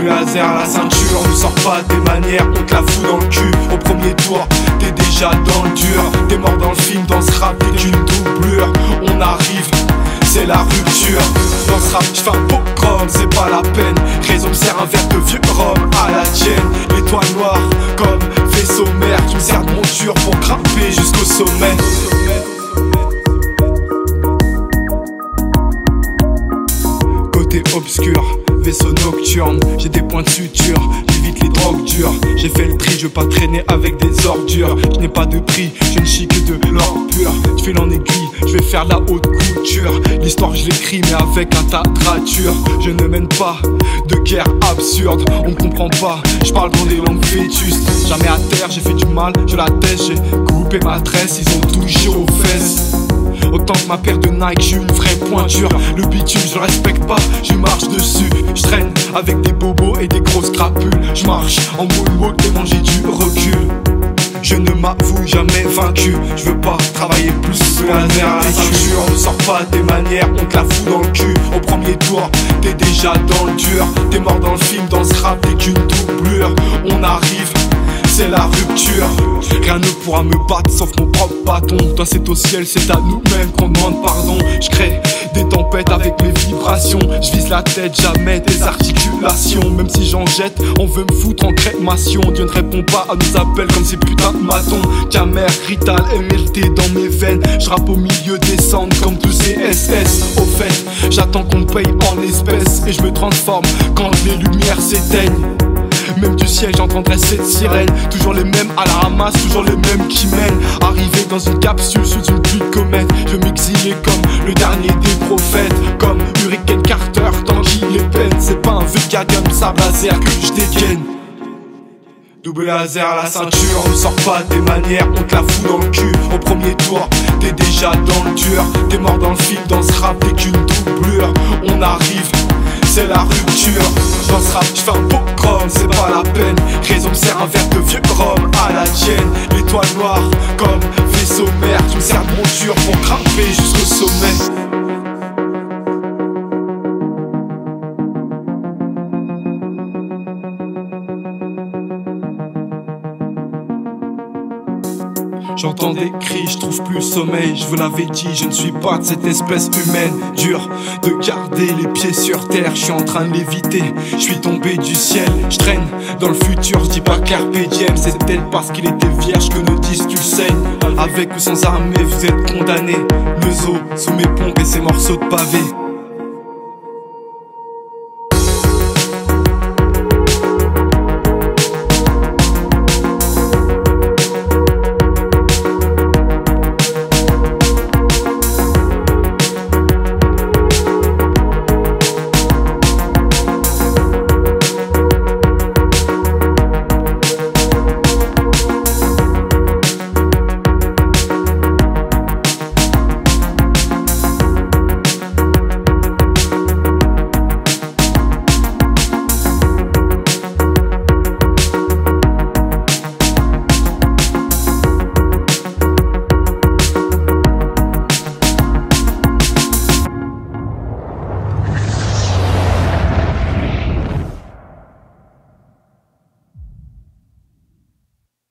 Double laser à la ceinture, ne sors pas tes manières, on te la fout dans le cul. Au premier tour, t'es déjà dans le dur. T'es mort dans le film, dans ce rap, t'es qu'une doublure. On arrive, c'est la rupture. Dans ce rap, j'fais un popcorn, c'est pas la peine. Raison me sert un verre de vieux rhum à la tienne. L'étoile noire, comme vaisseau mère, tu me sers de monture pour grimper jusqu'au sommet. Côté obscur, vaisseau nocturne, j'ai des points de suture, j'évite les drogues dures. J'ai fait le tri, je veux pas traîner avec des ordures. Je n'ai pas de prix, je ne chie que de l'or pur. Je file en aiguille, je vais faire la haute couture. L'histoire je l'écris mais avec un tas de ratures. Je ne mène pas de guerre absurde, on me comprend pas, je parle dans des langues vétustes. Jamais à terre, j'ai fait du mal, je la teste. J'ai coupé ma tresse, ils ont touché aux fesses. Autant que ma paire de Nike, j'suis une vraie pointure. Le bitume, je le respecte pas, je marche dessus. Je traîne avec des bobos et des grosses crapules. Je marche en moonwalk et manger du recul. Je ne m'avoue jamais vaincu, je veux pas travailler plus que la nerf à la ceinture. Ne sors pas tes manières, on te la fout dans le cul. Au premier tour, t'es déjà dans le dur. T'es mort dans le film, dans ce rap, t'es qu'une doublure. On arrive, c'est la rupture. Rien ne pourra me battre sauf mon propre bâton. Toi c'est au ciel, c'est à nous-mêmes qu'on demande pardon. Je crée des tempêtes avec mes vibrations. Je vise la tête, jamais des articulations. Même si j'en jette, on veut me foutre en crémation. Dieu ne répond pas à nos appels comme ces putains de matons. Camer, Rital, MLT dans mes veines. Je rappe au milieu des cendres comme tous ces SS. Au fait, j'attends qu'on me paye en espèces. Et je me transforme quand les lumières s'éteignent. Même du ciel j'entendrai cette sirène. Toujours les mêmes à la ramasse, toujours les mêmes qui mènent. Arrivé dans une capsule sous une pluie de comète. Je veux m'exiler comme le dernier des prophètes. Comme Hurricane Carter tant qu'il est peine. C'est pas un Vulcanium sabre laser que je dégaine. Double laser à la ceinture, ne sors pas tes manières, on te la fout dans le cul. Au premier tour, t'es déjà dans le dur. T'es mort dans le film, dans ce rap, t'es qu'une doublure. On arrive, c'est la rupture. Dans ce rap, j'fais un popcorn, c'est pas la peine. Raison me sert un verre de vieux rhum à la tienne. L'étoile noire, comme vaisseau mère, tu me sers de monture pour grimper jusqu'au sommet. J'entends des cris, je trouve plus sommeil. Je vous l'avais dit, je ne suis pas de cette espèce humaine. Dur de garder les pieds sur terre. Je suis en train de l'éviter, je suis tombé du ciel. Je traîne dans le futur, je dis pas carpe diem. C'est peut-être parce qu'il était vierge que nos disques tu saignes. Avec ou sans armée, vous êtes condamnés. Le zoo sous mes pompes et ces morceaux de pavé.